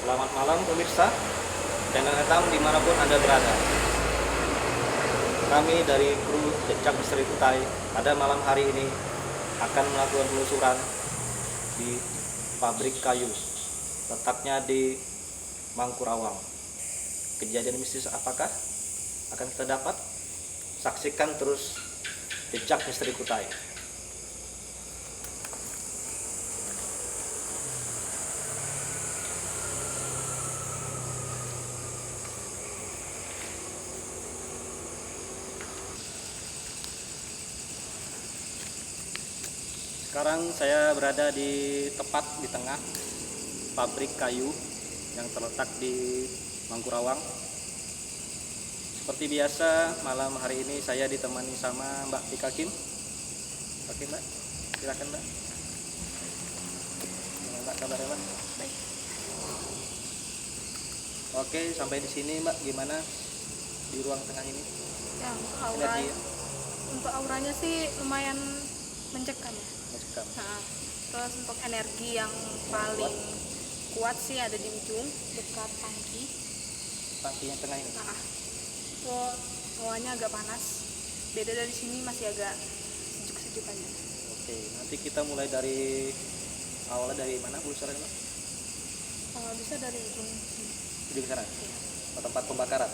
Selamat malam pemirsa, channel Etam dimanapun Anda berada. Kami dari kru Decak Misteri Kutai pada malam hari ini akan melakukan penelusuran di pabrik kayu, letaknya di Mangkurawang. Kejadian mistis apakah akan kita dapat? Saksikan terus Decak Misteri Kutai. Sekarang saya berada tepat di tengah pabrik kayu yang terletak di Mangkurawang. Seperti biasa, malam hari ini saya ditemani sama Mbak Tika Kim. Oke Mbak, silakan Mbak. Gimana Mbak kabarnya Mbak? Baik. Oke, sampai di sini Mbak, gimana di ruang tengah ini? Ya, Energi untuk auranya sih lumayan mencekam ya. mencekam. Nah, terus untuk energi yang paling kuat sih ada di ujung dekat tangki. Tangki yang tengah ini. Nah, itu hawanya agak panas. Beda dari sini masih agak sejuk-sejuk aja. Oke, nanti kita mulai dari awalnya dari mana pulsarnya Mbak? Bisa dari ujung sini. Di sana, tempat pembakaran.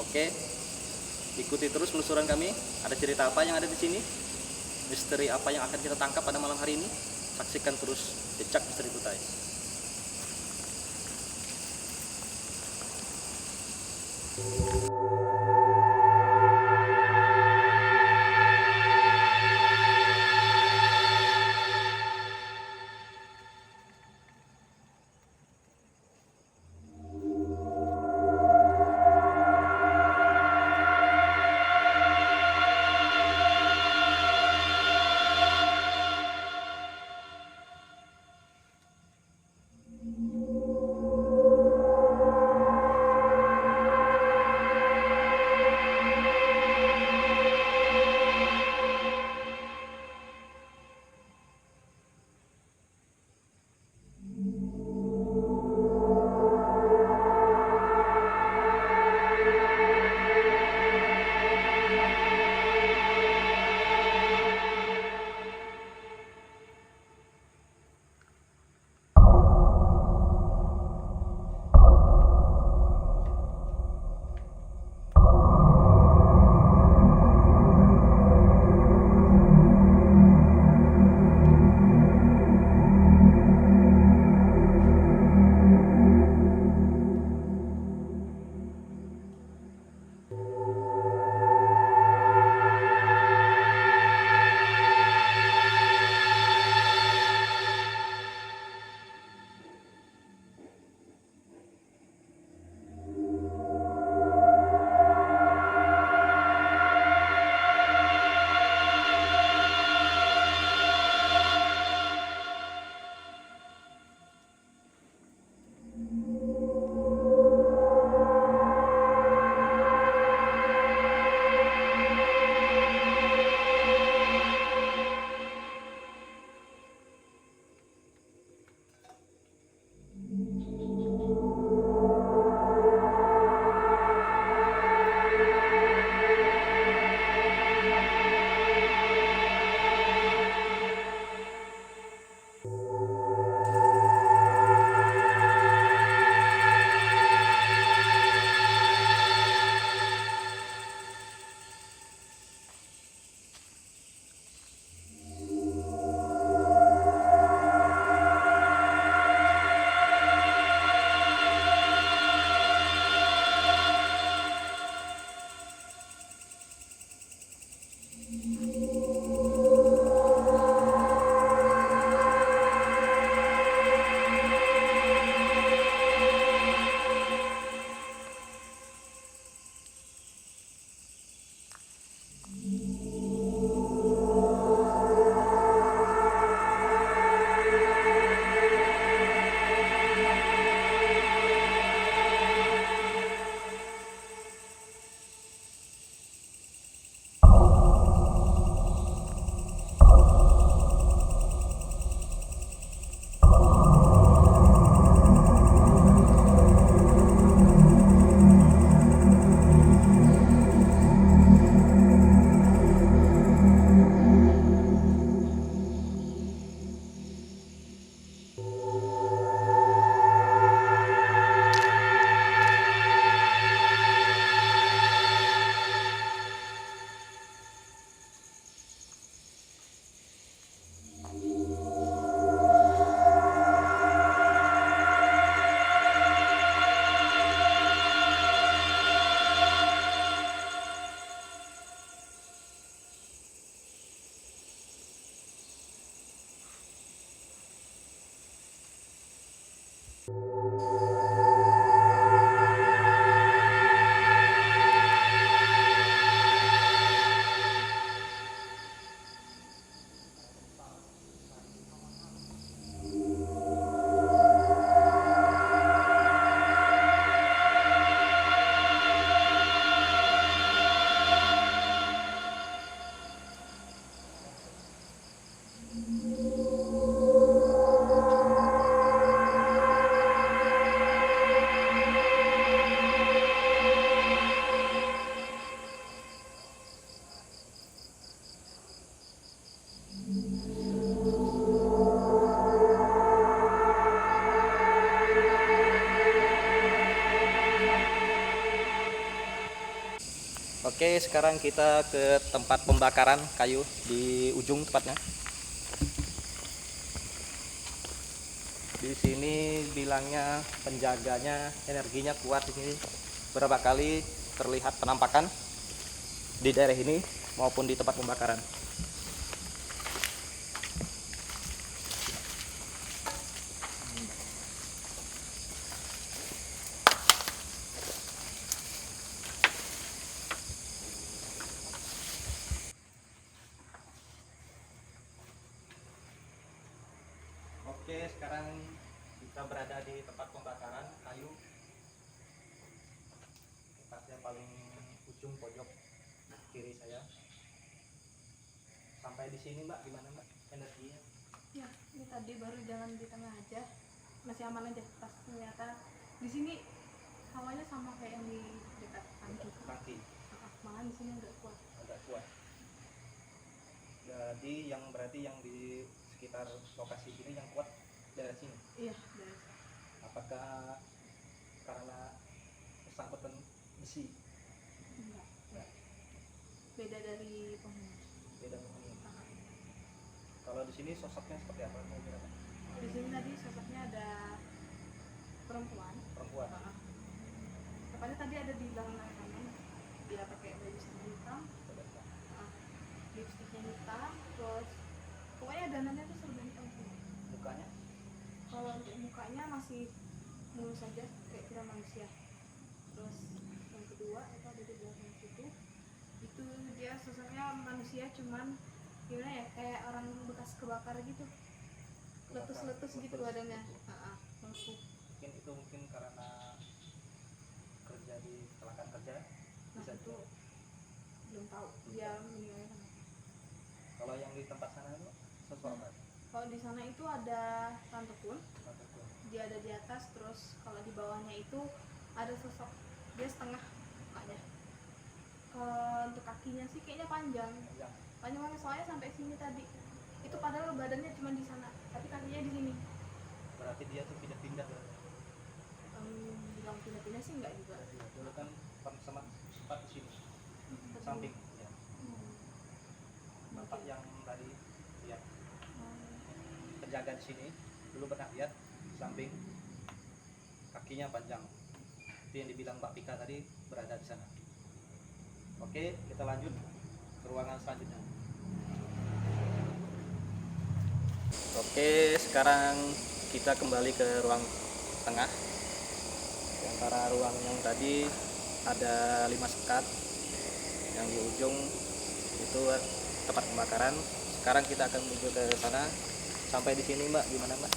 Oke, ikuti terus penelusuran kami. Ada cerita apa yang ada di sini? Misteri apa yang akan kita tangkap pada malam hari ini? Saksikan terus Decak Misteri Kutai. Oke, sekarang kita ke tempat pembakaran kayu di ujung tepatnya. Di sini bilangnya penjaganya energinya kuat di sini. Berapa kali terlihat penampakan di daerah ini maupun di tempat pembakaran. Oke, sekarang kita berada di tempat pembakaran kayu. Tempatnya paling ujung pojok kiri saya. Sampai di sini Mbak, gimana Mbak energinya? Ya, ini tadi baru jalan di tengah aja, masih aman aja. Pas ternyata di sini hawanya sama kayak yang di dekat tangki. Tangki Malah di sini agak kuat. agak kuat. Jadi yang berarti yang di sekitar lokasi ini yang kuat dari sini. Iya, dari Apakah karena kesangkutan besi? enggak. Nah, Beda dari penghuni. beda penghuni. Kalau di sini sosoknya seperti apa? Mau kira apa? Di sini tadi sosoknya ada perempuan. Perempuan. Tepatnya tadi ada di belakang kanan. Dia pakai baju serba hitam, lipstiknya hitam, terus pokoknya danannya tuh serba hitam semua. Mukanya Kalau untuk mukanya masih mulus saja kayak kira manusia. Terus yang kedua itu ada di belakang situ, itu dia sosoknya manusia cuman gimana ya, kayak orang bekas kebakar gitu, letus-letus gitu badannya, melepuh. mungkin karena kerja di kecelakaan kerja. Nah Bisa itu belum tahu dia meninggalnya kenapa. Kalau yang di tempat sana itu sosok apa? Kalau di sana itu ada tante pun, dia ada di atas, terus kalau di bawahnya itu ada sosok, dia setengah mukanya. Kalau untuk kakinya sih kayaknya panjang banget, soalnya sampai sini tadi. Itu padahal badannya cuma di sana, tapi kakinya di sini. Berarti dia tuh pindah-pindah. Bilang pindah-pindah sih enggak juga. Dulu kan sama sempat di sini, samping. Ya. Bapak yang tadi lihat penjaga di sini dulu pernah lihat samping kakinya panjang. Itu yang dibilang Mbak Pika tadi berada di sana. Oke, kita lanjut ke ruangan selanjutnya. Oke, sekarang kita kembali ke ruang tengah. Di antara ruang yang tadi ada 5 sekat, yang di ujung itu tempat pembakaran. Sekarang kita akan menuju ke sana. Sampai di sini Mbak, gimana Mbak?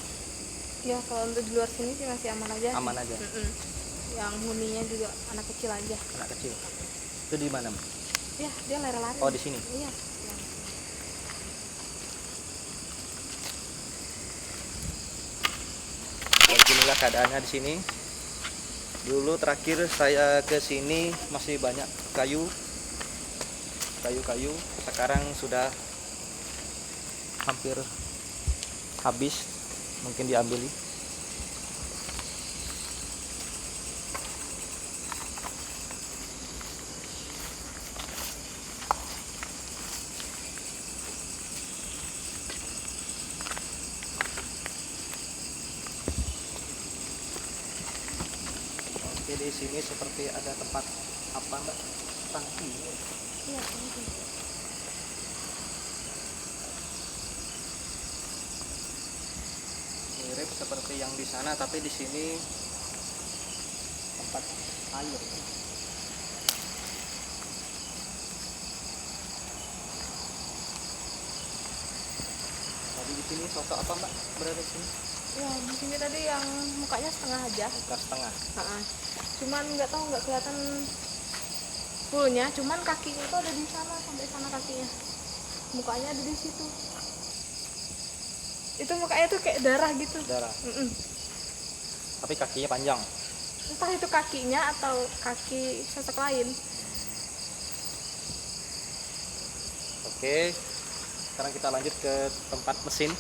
Ya kalau untuk di luar sini sih masih aman aja. Aman aja. Yang huninya juga anak kecil aja. Anak kecil. Itu di mana Mbak? Ya dia lari-lari. Oh, di sini. Iya. Beginilah keadaannya di sini. Dulu terakhir saya ke sini masih banyak kayu. Sekarang sudah hampir habis, mungkin diambil. Oke, di sini seperti ada tempat apa Mbak? Tangki. Iya, ini. Mirip seperti yang di sana, tapi di sini tempat air. Tadi di sini sosok apa Mbak berada di sini? Ya di sini tadi yang mukanya setengah aja. Muka setengah. Cuman nggak tahu, nggak kelihatan fullnya, cuman kakinya itu ada di sana, sampai sana kakinya. Mukanya ada di situ. Itu mukanya tuh kayak darah gitu. Darah. Tapi kakinya panjang. Entah itu kakinya atau kaki sosok lain. Oke, sekarang kita lanjut ke tempat mesin.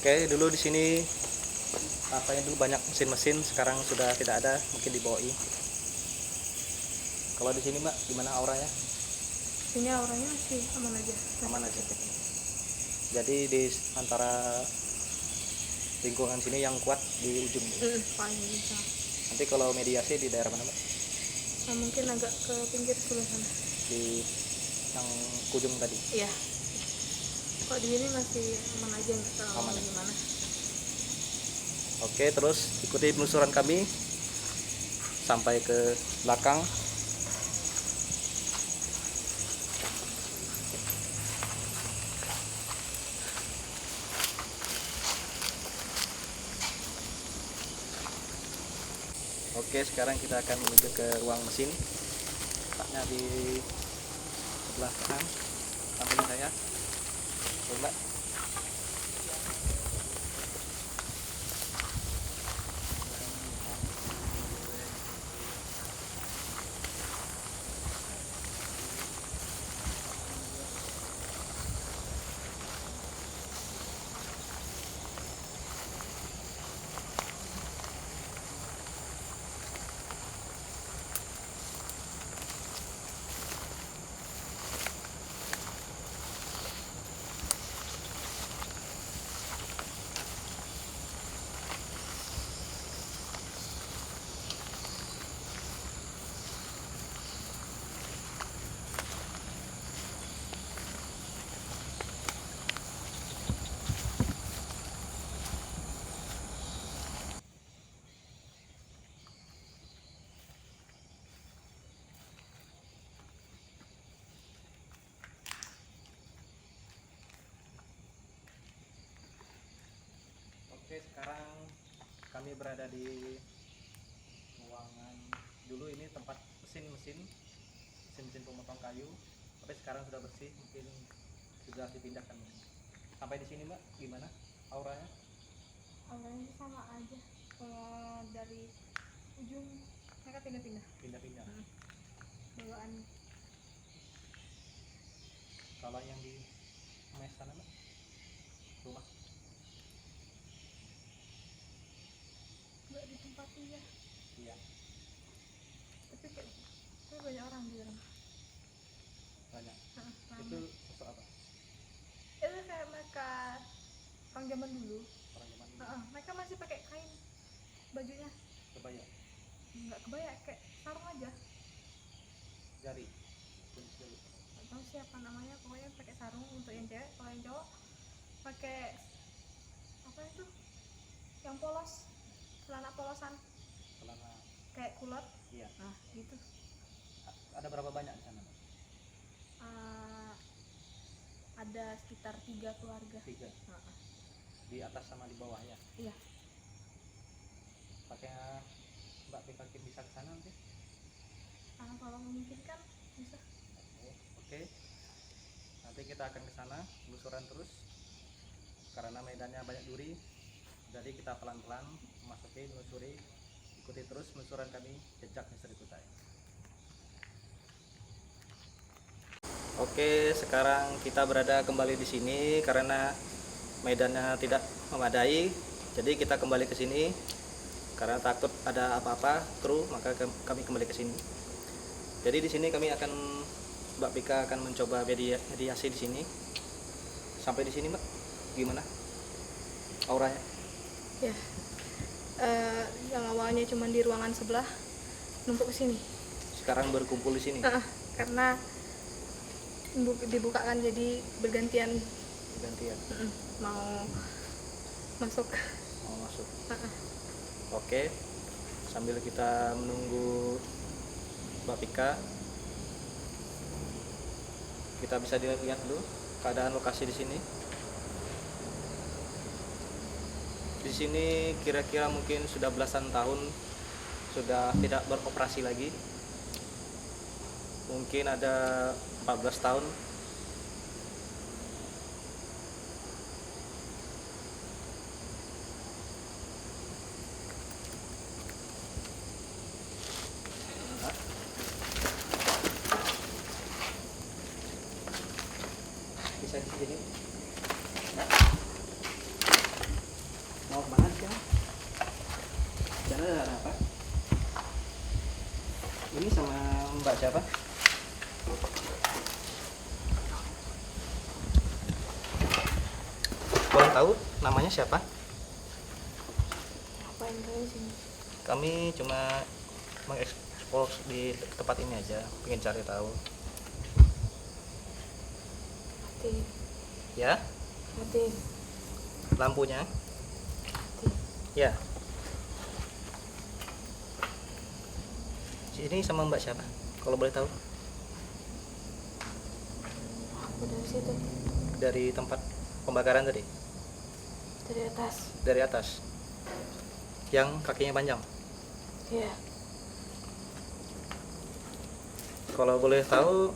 Oke, dulu di sini rasanya dulu banyak mesin-mesin, sekarang sudah tidak ada, mungkin dibawain. Kalau di sini Mbak, gimana auranya? Ini auranya masih aman aja. Aman aja. Jadi di antara lingkungan sini yang kuat di ujung. Paling bisa. Nanti kalau mediasi di daerah mana Mbak? Nah, mungkin agak ke pinggir sebelah sana. Di yang ujung tadi. Iya. Kok di sini masih aman aja, nggak tahu Aman ya? gimana. Oke, terus ikuti penelusuran kami sampai ke belakang. Oke, sekarang kita akan menuju ke ruang mesin. Letaknya di sebelah kanan, samping saya. Coba. Oke, sekarang kami berada di ruangan. Dulu ini tempat mesin-mesin pemotong kayu, tapi sekarang sudah bersih, mungkin sudah dipindahkan. Sampai di sini Mbak, gimana auranya? Auranya sama aja. Dari ujung mereka pindah-pindah. Pindah-pindah. Bawaan. Kalau yang di mes sana Mbak, rumah Nggak ditempatin ya. iya Tapi kayak banyak orang di dalam. banyak. Ramai. Itu sosok apa? Itu kayak mereka orang zaman dulu. Orang zaman dulu. Mereka masih pakai kain bajunya. Kebaya, Nggak kebaya, kayak sarung aja. jari. Nggak tahu siapa namanya, pokoknya pakai sarung untuk yang cewek. Kalau yang cowok pakai apa itu? Yang polos, celana polosan, Celana. kayak kulot. Iya. Nah, gitu. Ada berapa banyak di sana? Ada sekitar 3 keluarga. 3. Di atas sama di bawah ya. Iya. Pakai Mbak Pipakit bisa ke sana nanti? Kalau memungkinkan bisa. Oke. Nanti kita akan ke sana, telusuran terus. Karena medannya banyak duri, jadi kita pelan-pelan memasuki, menelusuri. Ikuti terus penelusuran kami, Jejak Misteri Kutai. Oke, sekarang kita berada kembali di sini karena medannya tidak memadai. Jadi kita kembali ke sini karena takut ada apa-apa kru, maka kami kembali ke sini. Jadi di sini kami akan Mbak Pika akan mencoba mediasi di sini. Sampai di sini Mbak, gimana auranya? Ya. Yang awalnya cuma di ruangan sebelah numpuk ke sini. Sekarang berkumpul di sini. Karena dibukakan jadi bergantian. Gantian. Mau masuk. Mau masuk. Oke. Sambil kita menunggu Mbak Pika, kita bisa dilihat dulu keadaan lokasi di sini. Di sini kira-kira mungkin sudah belasan tahun sudah tidak beroperasi lagi. Mungkin ada 14 tahun. Bisa di sini. ini sama Mbak siapa? Boleh tahu namanya siapa? Ngapain kalian sini? Kami cuma mengekspor di tempat ini aja, pengen cari tahu. Mati, Ya, mati, lampunya. mati. Ya. Ini sama Mbak siapa? Kalau boleh tahu. Aku dari situ, Dari tempat pembakaran tadi, dari atas. dari atas. Yang kakinya panjang. Iya, Kalau boleh tahu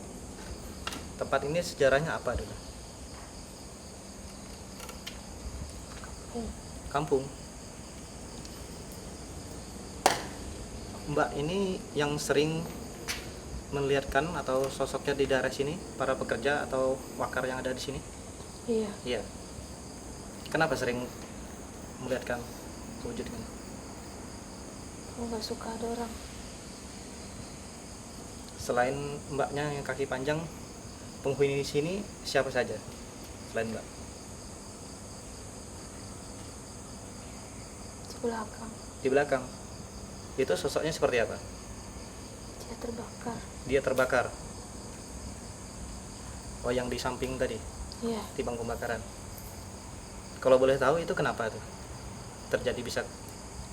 tempat ini sejarahnya apa dulu? Kampung. Mbak ini yang sering melihatkan atau sosoknya di daerah sini, para pekerja atau wakar yang ada di sini? iya. Iya. Kenapa sering melihatkan wujudnya? Aku nggak suka ada orang. Selain mbaknya yang kaki panjang, penghuni di sini siapa saja selain mbak? Di belakang, Di belakang. Itu sosoknya seperti apa? dia terbakar. Dia terbakar. Oh, yang di samping tadi, Iya, di bangku pembakaran. Kalau boleh tahu itu kenapa tuh terjadi bisa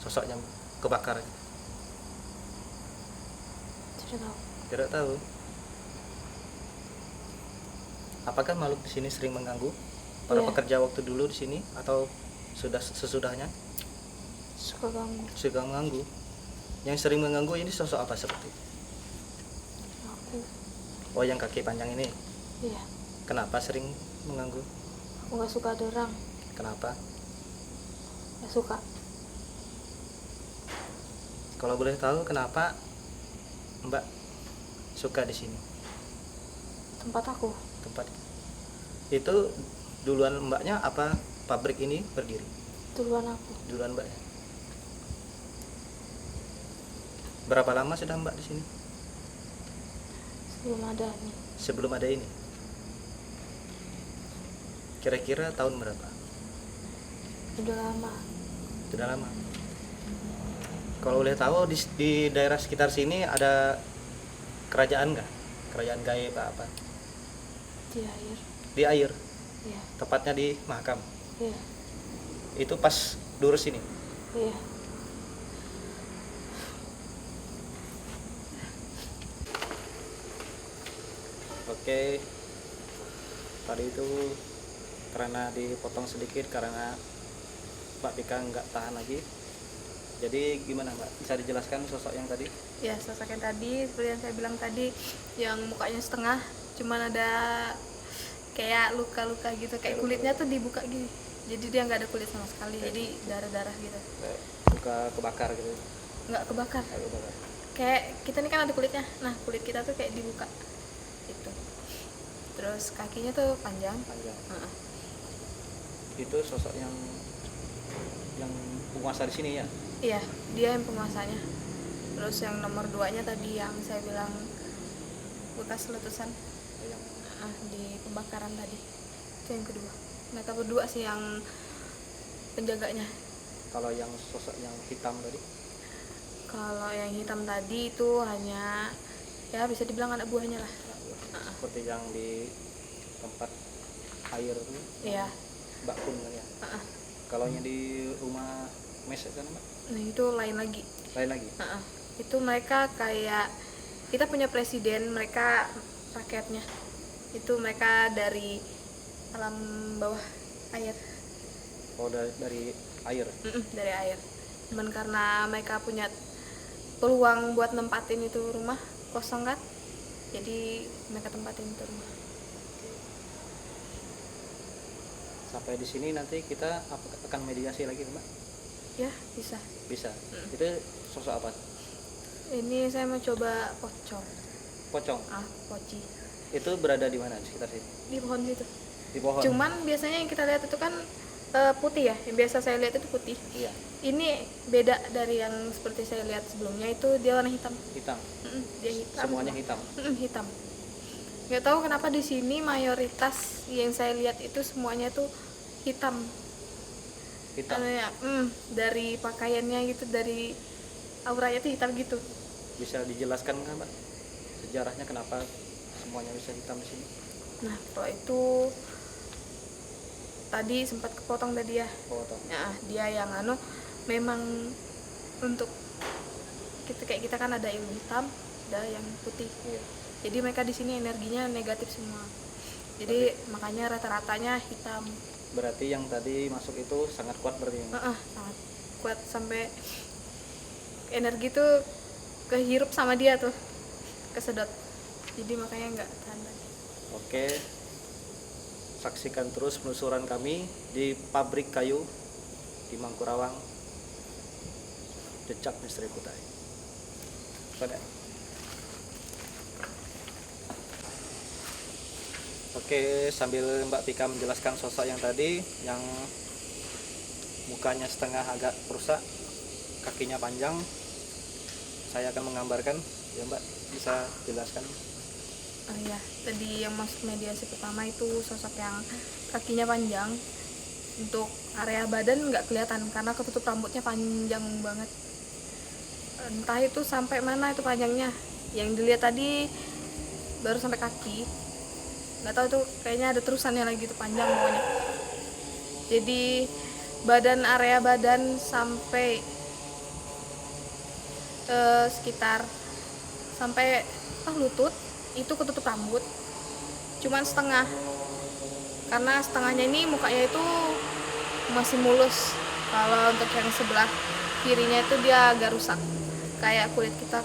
sosoknya kebakar? tidak tahu. Tidak tahu. Apakah makhluk di sini sering mengganggu para Iya. pekerja waktu dulu di sini atau sudah sesudahnya? Suka ganggu Suka mengganggu. Yang sering mengganggu ini sosok apa seperti? aku. Oh, yang kaki panjang ini. Iya, Kenapa sering mengganggu? aku nggak suka ada orang. Kenapa? Nggak suka. Kalau boleh tahu kenapa Mbak suka di sini? Tempat aku. Tempat itu duluan mbaknya apa pabrik ini berdiri? Duluan aku. Duluan mbak ya? Berapa lama sudah mbak di sini? Sebelum ada nih. Sebelum ada ini? Kira-kira tahun berapa? Udah lama. Sudah lama. Kalau boleh tahu di daerah sekitar sini ada kerajaan nggak? Kerajaan gaib apa? Di air. Di air, Iya, tepatnya di Mahakam. iya, Itu pas lurus ini. iya. Oke, tadi itu karena dipotong sedikit karena Mbak Pika nggak tahan lagi. Jadi gimana Mbak? Bisa dijelaskan sosok yang tadi? Ya, sosok yang tadi seperti yang saya bilang tadi, yang mukanya setengah, cuman ada kayak luka-luka gitu, kayak kulitnya tuh dibuka gini. Jadi dia nggak ada kulit sama sekali, jadi darah-darah gitu. Kayak luka kebakar gitu. Nggak kebakar. Kayak kebakar. Kayak kita nih kan ada kulitnya. Nah, kulit kita tuh kayak dibuka. Gitu. Terus kakinya tuh panjang. Panjang. Heeh. Itu sosok yang penguasa di sini ya? Iya, dia yang penguasanya. Terus yang nomor 2-nya tadi yang saya bilang bekas letusan Yang di pembakaran tadi. Itu yang kedua. Mereka berdua sih yang penjaganya. kalau yang sosok yang hitam tadi? Kalau yang hitam tadi itu hanya ya bisa dibilang anak buahnya lah. Seperti yang di tempat air itu, Iya. Mbak Kun kan ya? Heeh. Kalau yang di rumah mes kan Mbak? Nah, itu lain lagi. Lain lagi? Heeh. Itu mereka kayak kita punya presiden, mereka rakyatnya. Itu mereka dari alam bawah air. Oh, dari air? Dari air. Cuman karena mereka punya peluang buat nempatin itu rumah kosong kan, jadi mereka tempatin itu rumah. Sampai di sini nanti kita akan mediasi lagi Mbak? Ya, bisa. Bisa? Itu sosok apa? Ini saya mau coba pocong. Pocong? Poci. Itu berada di mana di sekitar sini? Di pohon situ. Di pohon? Cuman biasanya yang kita lihat itu kan Putih ya, yang biasa saya lihat itu putih. Iya, Ini beda dari yang seperti saya lihat sebelumnya, itu dia warna hitam. hitam. Dia hitam. Semuanya hitam. Hitam. Nggak tahu kenapa di sini mayoritas yang saya lihat itu semuanya tuh hitam. Hitam. Anu ya, dari pakaiannya gitu, dari auranya tuh hitam gitu. Bisa dijelaskan nggak, Mbak? Sejarahnya kenapa semuanya bisa hitam di sini? Nah, kalau itu tadi sempat kepotong tadi ya. Potong. Ya, dia yang memang untuk kita kayak kita kan ada yang hitam, ada yang putih. Iya. Jadi mereka di sini energinya negatif semua. Jadi makanya rata-ratanya hitam. Berarti yang tadi masuk itu sangat kuat berarti. Sangat kuat sampai energi tuh kehirup sama dia tuh, kesedot. Jadi makanya nggak tahan lagi. Oke. Saksikan terus penelusuran kami di pabrik kayu di Mangkurawang. Decak Misteri Kutai. Pada. Oke, sambil Mbak Pika menjelaskan sosok yang tadi, yang mukanya setengah agak rusak, kakinya panjang, saya akan menggambarkan. Ya Mbak, bisa jelaskan? Oh iya, tadi yang masuk mediasi pertama itu sosok yang kakinya panjang. Untuk area badan nggak kelihatan karena ketutup rambutnya panjang banget. Entah itu sampai mana itu panjangnya. Yang dilihat tadi baru sampai kaki. Nggak tahu tuh, kayaknya ada terusannya lagi tuh, panjang pokoknya. Jadi area badan sampai sekitar sampai lutut itu ketutup rambut, cuman setengah, karena setengahnya ini mukanya itu masih mulus. Kalau untuk yang sebelah kirinya itu dia agak rusak, kayak kulit kita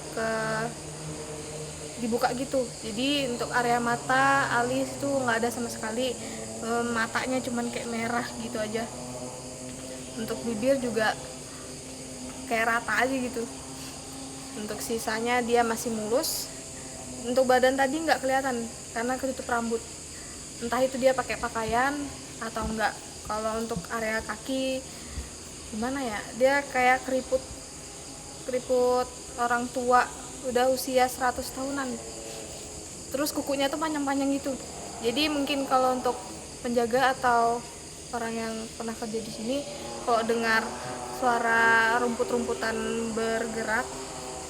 dibuka gitu. Jadi untuk area mata, alis itu nggak ada sama sekali, matanya cuman kayak merah gitu aja. Untuk bibir juga kayak rata aja gitu. Untuk sisanya dia masih mulus. Untuk badan tadi nggak kelihatan karena ketutup rambut. Entah itu dia pakai pakaian atau enggak. Kalau untuk area kaki gimana ya? Dia kayak keriput orang tua udah usia 100 tahunan. Terus kukunya tuh panjang-panjang gitu. Jadi mungkin kalau untuk penjaga atau orang yang pernah kerja di sini, kalau dengar suara rumput-rumputan bergerak,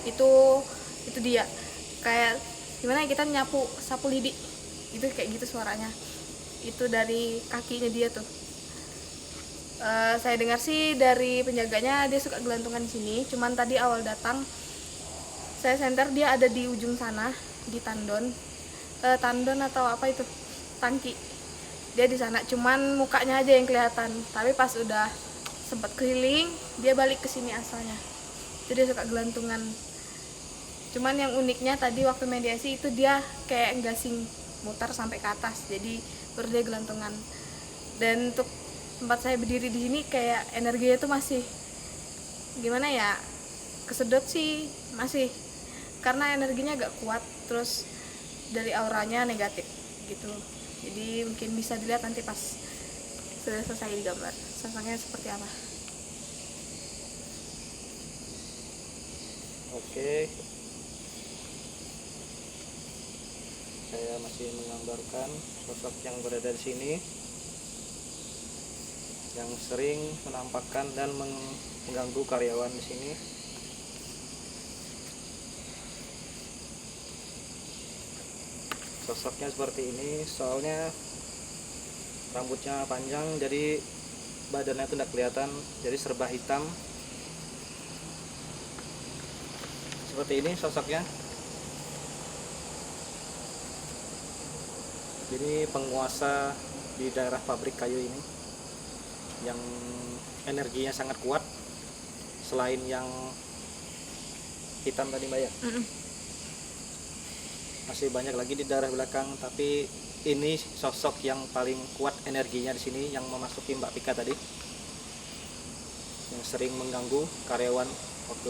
itu dia kayak gimana ya, kita sapu lidi itu kayak gitu suaranya. Itu dari kakinya dia tuh. Saya dengar sih dari penjaganya dia suka gelantungan di sini. Cuman tadi awal datang saya senter dia ada di ujung sana, di tandon atau apa itu, tangki. Dia di sana, cuman mukanya aja yang kelihatan. Tapi pas udah sempat keliling, dia balik ke sini asalnya. Jadi dia suka gelantungan. Cuman yang uniknya tadi waktu mediasi itu dia kayak gasing muter sampai ke atas, jadi baru dia gelantungan. Dan untuk tempat saya berdiri di sini kayak energinya tuh masih gimana ya, kesedot sih masih, karena energinya agak kuat, terus dari auranya negatif gitu. Jadi mungkin bisa dilihat nanti pas sudah selesai digambar sosoknya seperti apa. Oke. Saya masih menggambarkan sosok yang berada di sini, yang sering menampakkan dan mengganggu karyawan di sini. Sosoknya seperti ini, soalnya rambutnya panjang, jadi badannya itu tidak kelihatan, jadi serba hitam. Seperti ini sosoknya. Ini penguasa di daerah pabrik kayu ini yang energinya sangat kuat. Selain yang hitam tadi Mbak ya, masih banyak lagi di daerah belakang, tapi ini sosok yang paling kuat energinya di sini, yang memasuki Mbak Pika tadi, yang sering mengganggu karyawan waktu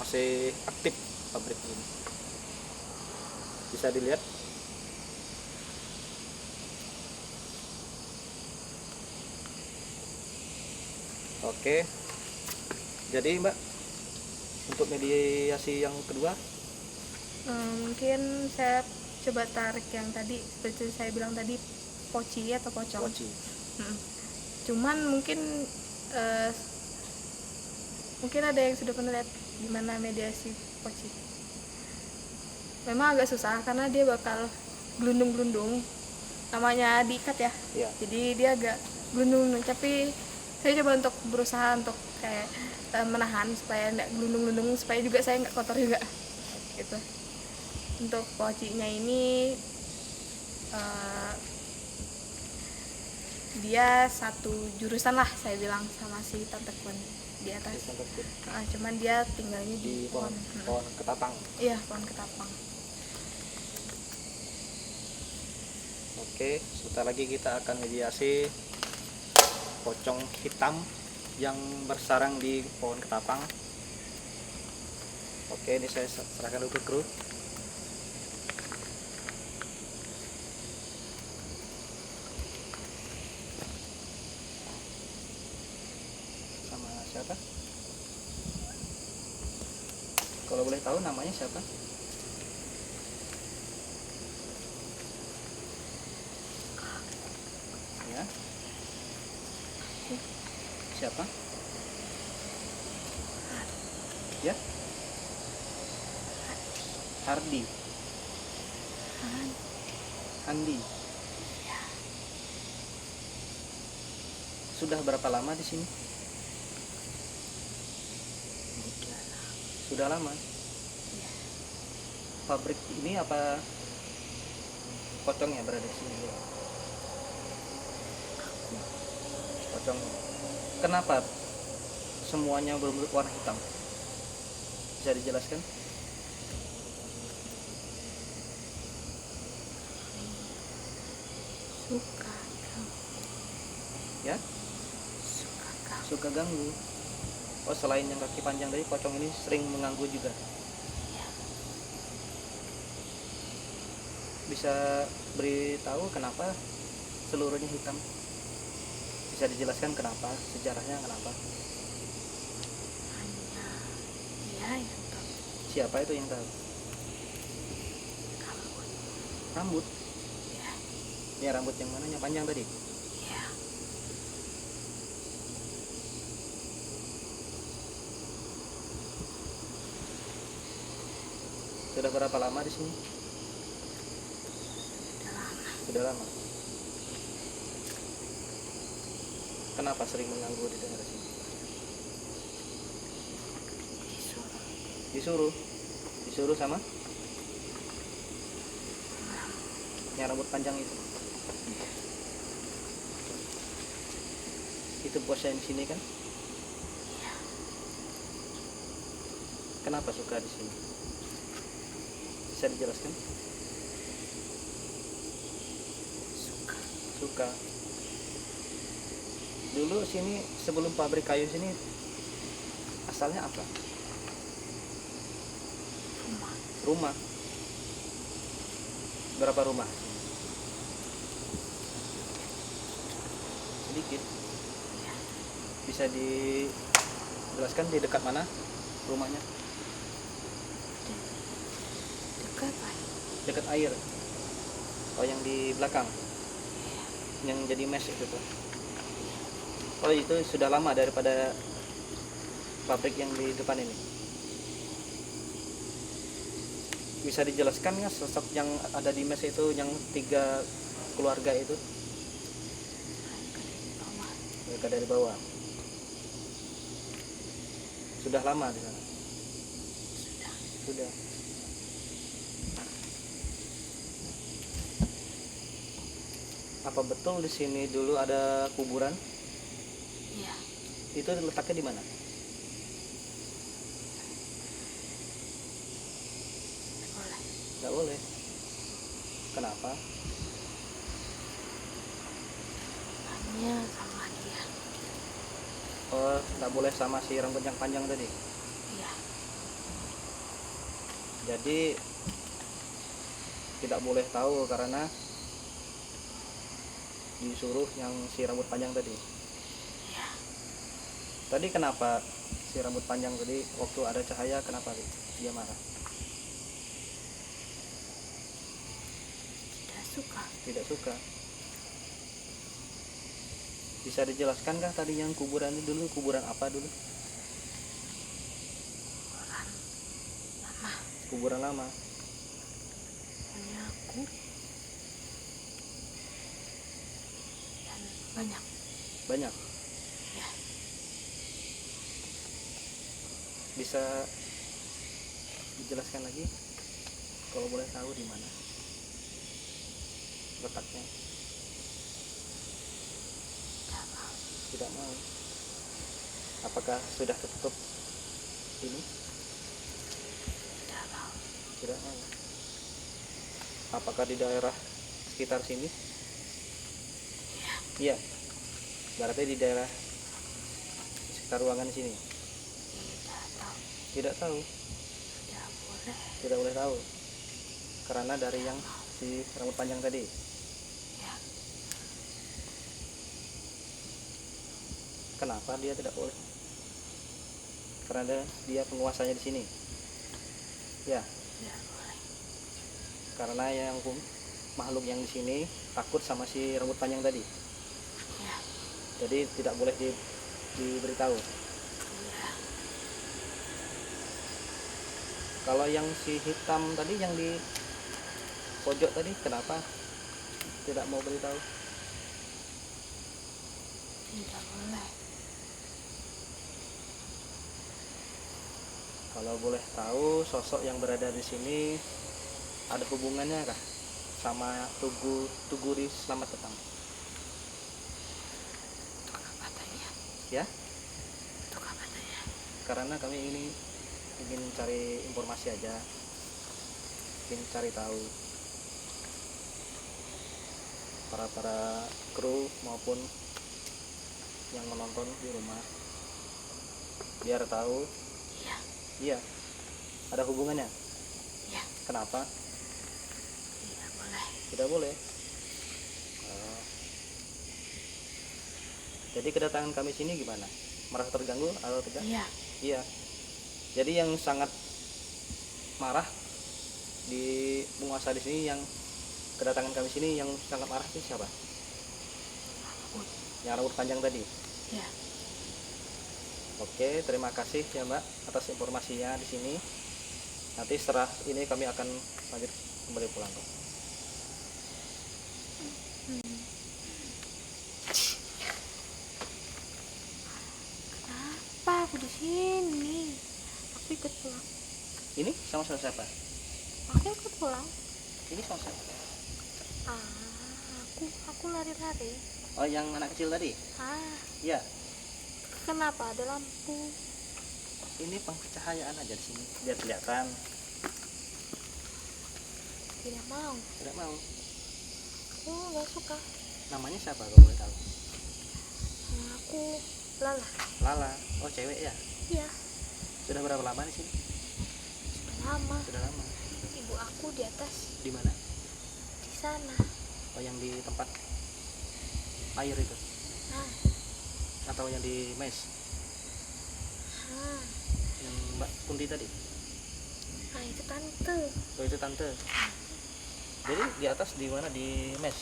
masih aktif pabrik ini. Bisa dilihat. Oke. Jadi Mbak, untuk mediasi yang kedua, Mungkin saya coba tarik yang tadi seperti saya bilang tadi, poci atau pocong. Poci. Mm. Cuman mungkin eh, mungkin ada yang sudah pernah lihat gimana mediasi poci. Memang agak susah karena dia bakal gelundung-gelundung, namanya diikat ya. Iya. Jadi dia agak gelundung-gelundung, tapi saya coba untuk berusaha untuk kayak menahan supaya nggak gelundung-gelundung, supaya juga saya nggak kotor juga gitu. Untuk pocinya ini dia satu jurusan lah saya bilang sama si Tante Kun di atas. Cuman dia tinggalnya Di di pohon. pohon ketapang. Iya, pohon ketapang. Oke, sebentar lagi kita akan mediasi pocong hitam yang bersarang di pohon ketapang. Oke, ini saya serahkan dulu ke kru. Sama siapa? Kalau boleh tahu namanya siapa? Ya. Siapa? Ya. Hardi. Handi. Sudah berapa lama di sini? Sudah lama. Pabrik ini apa pocongnya berada di sini? Pocong. Kenapa semuanya berwarna hitam? Bisa dijelaskan? Ya? Suka ganggu. Oh, selain yang kaki panjang tadi, pocong ini sering mengganggu juga. Bisa beritahu kenapa seluruhnya hitam? Bisa dijelaskan kenapa, sejarahnya kenapa? Hanya dia yang tahu. Siapa itu yang tahu? Rambut. Ya. Ini rambut yang mana? Yang panjang tadi? Ya. Sudah berapa lama di sini? Sudah lama. Kenapa sering mengganggu di daerah sini? Disuruh sama yang rambut panjang itu. Itu bosnya di sini kan? Kenapa suka di sini? Bisa dijelaskan? Suka. Dulu sini sebelum pabrik kayu sini asalnya apa? Rumah. Berapa rumah? Sedikit. Bisa dijelaskan di dekat mana rumahnya? Dekat air. Oh, yang di belakang. Yang jadi mes itu tuh. Oh, itu sudah lama daripada pabrik yang di depan ini. Bisa dijelaskan nggak sosok yang ada di mes itu, yang 3 keluarga itu? Mereka dari bawah. Sudah lama di sana. Sudah. Apa betul di sini dulu ada kuburan? Iya. Itu letaknya di mana? Nggak boleh. Kenapa? Hanya sama dia. Oh, nggak boleh sama si rambut yang panjang tadi. Iya. Jadi tidak boleh tahu karena disuruh yang si rambut panjang tadi. Iya. Tadi kenapa si rambut panjang tadi waktu ada cahaya kenapa dia marah? Tidak suka. Tidak suka. Bisa dijelaskan kah tadi yang kuburan ini dulu kuburan apa dulu? Orang lama. Kuburan lama. Hanya aku dan banyak. Banyak. Ya. Bisa dijelaskan lagi kalau boleh tahu di mana letaknya? Tidak mau. Tidak mau. Apakah sudah tertutup ini? Tidak mau. Tidak mau. Apakah di daerah sekitar sini? Ya. Iya. Berarti di daerah sekitar ruangan sini. Tidak tahu. Tidak tahu. Tidak boleh. Tidak boleh tahu. Karena dari yang si rambut panjang tadi. Ya. Kenapa dia tidak boleh? Karena dia penguasanya di sini. Ya, Tidak boleh. karena yang makhluk yang di sini takut sama si rambut panjang tadi. Ya. Jadi tidak boleh diberitahu. Ya. Kalau yang si hitam tadi yang di pojok tadi kenapa tidak mau beritahu? Tidak boleh. Kalau boleh tahu sosok yang berada di sini ada hubungannya kah sama Tuguri Selamat Datang? Untuk apa tanya? Ya, Untuk apa tanya? karena kami ini ingin cari informasi aja, ingin cari tahu para kru maupun yang menonton di rumah biar tahu. Iya. Iya, ada hubungannya. Iya. Kenapa? Tidak boleh. Tidak boleh. Oh. Jadi kedatangan kami sini gimana? Merasa terganggu atau tidak? Iya. Iya. Jadi yang sangat marah di penguasa di sini, yang kedatangan kami sini yang sangat marah itu siapa? Rambut. Yang rambut panjang tadi. Ya. Oke, terima kasih ya Mbak atas informasinya di sini. Nanti setelah ini kami akan lanjut kembali pulang kok. Kenapa aku di sini? Aku ikut pulang. Ini sama siapa? Aku ikut pulang. Ini sama siapa? Ah, aku lari-lari. Oh, yang anak kecil tadi? Ah, Iya. kenapa ada lampu? Ini pencahayaan aja di sini biar kelihatan. Tidak mau. Tidak mau. Aku nggak suka. Namanya siapa kalau boleh tahu? Aku Lala. Lala. Oh, cewek ya? Iya. Sudah berapa lama di sini? Sudah lama. Sudah lama. Ibu aku di atas. Di mana? Di sana. Oh, yang di tempat air itu? Nah. Atau yang di mes? Ah. Yang Mbak Kunti tadi? Nah, itu tante. Oh, itu tante. Jadi di atas di mana? Di mes?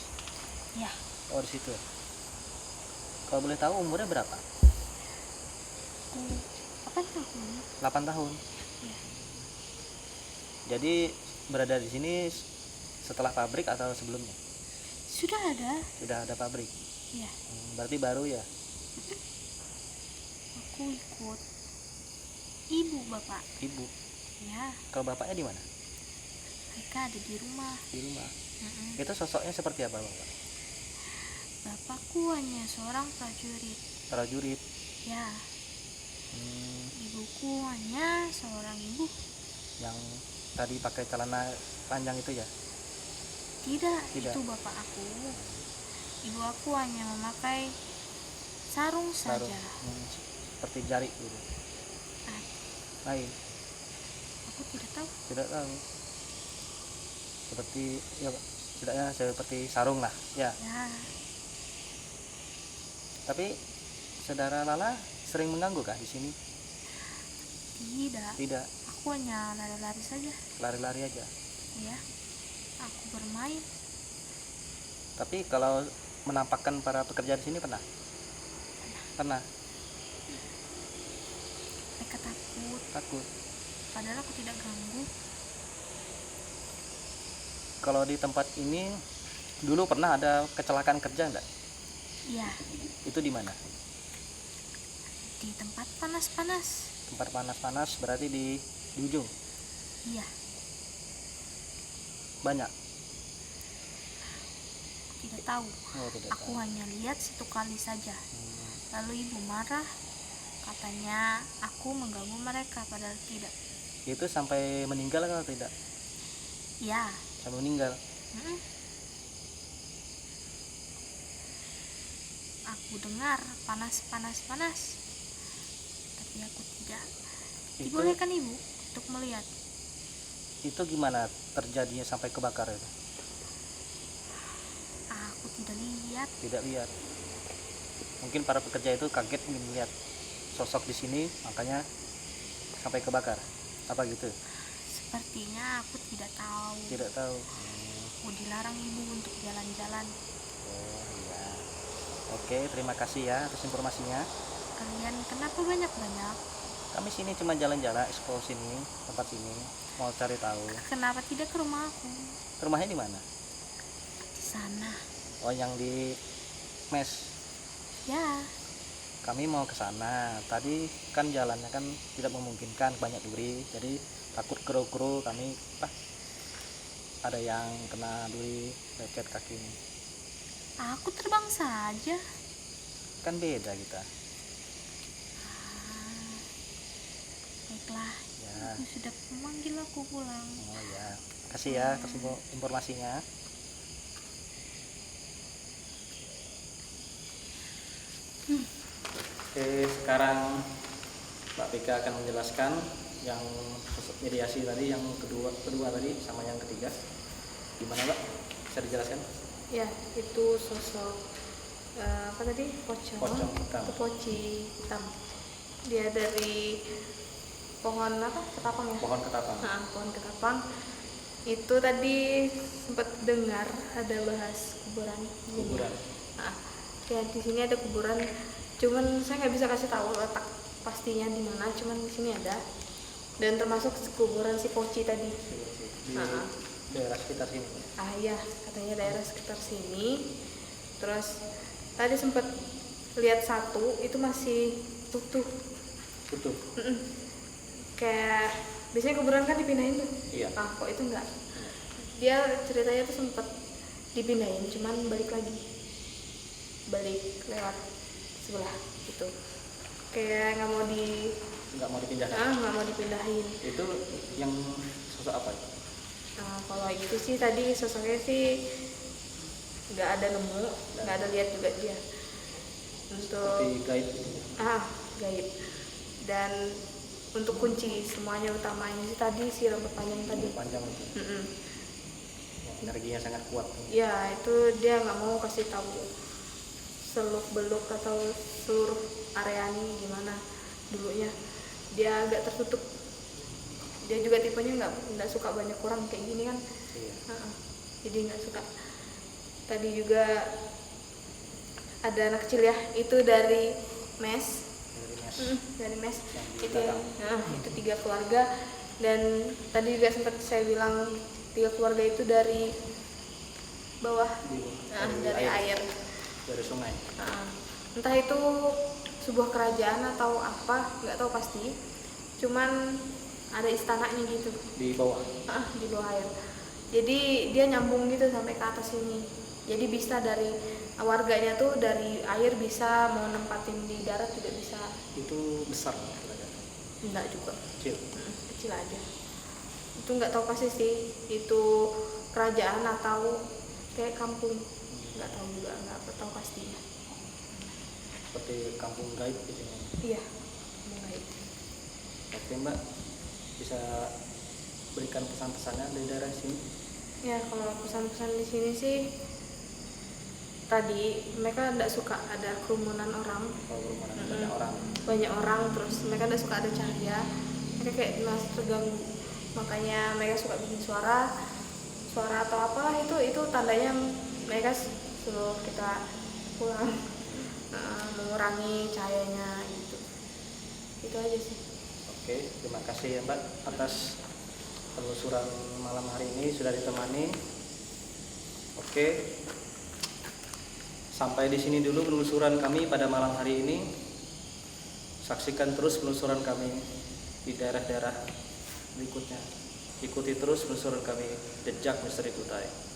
Ya. Oh, di situ. Kalau boleh tahu umurnya berapa? 8 tahun. 8 tahun. Ya. Jadi berada di sini setelah pabrik atau sebelumnya? Sudah ada. Sudah ada pabrik. Ya. Berarti baru ya? Aku ikut ibu bapak. Ibu. Ya. Kalau bapaknya di mana? Mereka ada di rumah. Di rumah. Mm-mm. Itu sosoknya seperti apa, Bapak? Bapakku hanya seorang prajurit. Prajurit. Ya. Ibuku hanya seorang ibu. Yang tadi pakai celana panjang itu ya? Tidak, Tidak. itu bapak aku. Ibu aku hanya memakai sarung Sarung. saja. Seperti jari gitu. Ah, Lain. aku tidak tahu. Tidak tahu. Seperti ya, tidaknya seperti sarung lah, ya. Ya. Tapi saudara Lala sering mengganggu kah di sini? Tidak, Tidak, aku hanya lari-lari saja. lari-lari aja. Ya, aku bermain. Tapi kalau menampakkan para pekerja di sini pernah? Pernah. Mereka takut, Takut. padahal aku tidak ganggu. Kalau di tempat ini dulu pernah ada kecelakaan kerja enggak? Ya, Itu di mana? di tempat panas-panas. Tempat panas-panas berarti di ujung. Iya, Banyak. tidak tahu. Oh, tidak Aku tahu. hanya lihat 1 kali saja. Hmm. Lalu ibu marah, katanya aku mengganggu mereka, padahal tidak. Itu sampai meninggal atau tidak? Ya, Sampai meninggal. mm-mm. Aku dengar panas, tapi aku tidak. Itu Dibolehkan ibu untuk melihat. itu gimana terjadinya sampai kebakar itu? Aku tidak lihat. Tidak lihat. Mungkin para pekerja itu kaget melihat sosok di sini, makanya sampai kebakar. Apa gitu? Sepertinya aku tidak tahu. Tidak tahu. Aku dilarang ibu untuk jalan-jalan. Oh iya. Oke, terima kasih ya atas informasinya. Kalian kenapa banyak-banyak? Kami sini cuma jalan-jalan, explore sini, tempat sini, mau cari tahu. Kenapa tidak ke rumah aku? Rumahnya di mana? Di sana. Oh, yang di mes. Ya, Kami mau ke sana. Tadi kan jalannya kan tidak memungkinkan, banyak duri, jadi takut kru-kru kami ada yang kena duri, lecet kakinya. aku terbang saja. Kan beda kita. Baiklah, Ya. ibu sudah memanggil aku pulang. Oh ya. Kasih ya atas informasinya. Oke, sekarang Mbak Pika akan menjelaskan yang mediasi tadi, yang kedua tadi sama yang ketiga. Gimana Mbak? Bisa dijelaskan? Ya, itu sosok apa tadi? Pocong hitam. atau poci hitam. Dia dari pohon apa? Ketapang ya? Pohon ketapang. Nah, pohon ketapang. Itu tadi sempat dengar ada bahas kuburan. Kuburan. Nah, ya di sini ada kuburan. Cuman saya nggak bisa kasih tahu letak pastinya di mana. Cuman di sini ada. Dan termasuk kuburan si Poci tadi. Di daerah sekitar sini. Iya, katanya daerah sekitar sini. Terus tadi sempat lihat satu itu masih utuh. Utuh. Kayak biasanya kuburan kan dipindahin tuh. Iya. Kok itu enggak. Dia ceritanya tuh sempat dipindahin, cuman balik lewat sebelah gitu. Kayak nggak mau dipindahkan. nggak mau dipindahin. Itu yang sosok apa itu? Nah, kalau itu sih tadi sosoknya sih nggak ada nemu, nggak ada lihat juga dia. Untuk Seperti gaib. Gaib. Dan untuk kunci semuanya utamanya sih tadi si rambut panjang tadi. Panjang itu. Energinya sangat kuat. Ya itu dia nggak mau kasih tahu seluk beluk atau seluruh areanya gimana dulunya. Dia agak tertutup. Dia juga tipenya nggak suka banyak orang kayak gini kan. Iya. Jadi nggak suka. Tadi juga ada anak kecil ya, itu dari mes. Dari mes itu itu 3 keluarga. Dan tadi juga sempat saya bilang 3 keluarga itu dari bawah, dari air. Dari sungai. Entah itu sebuah kerajaan atau apa, nggak tahu pasti. Cuman ada istananya gitu Di bawah. di bawah air. Jadi dia nyambung gitu sampai ke atas sini. Jadi bisa dari warganya tuh dari air bisa mau nempatin di darat juga bisa. Itu besar. Enggak juga. Kecil. Kecil aja. Itu nggak tahu pasti sih itu kerajaan atau kayak kampung. Nggak tahu juga, nggak tahu pastinya. Seperti kampung gaib gitu. Iya, kampung gaib. Oke Mbak, bisa berikan pesan-pesannya dari daerah sini? Ya kalau pesan-pesan di sini sih tadi mereka tidak suka ada kerumunan orang, Kalau kerumunan banyak orang. Terus mereka tidak suka ada cahaya, mereka kayak merasa terganggu, makanya mereka suka bikin suara atau apalah, itu tandanya mereka suruh kita pulang, mengurangi cahayanya gitu. Itu aja sih. Oke, terima kasih ya Mbak atas penelusuran malam hari ini sudah ditemani. Oke, sampai di sini dulu penelusuran kami pada malam hari ini. Saksikan terus penelusuran kami di daerah-daerah berikutnya. Ikuti terus penelusuran kami, Jejak Misteri Kutai.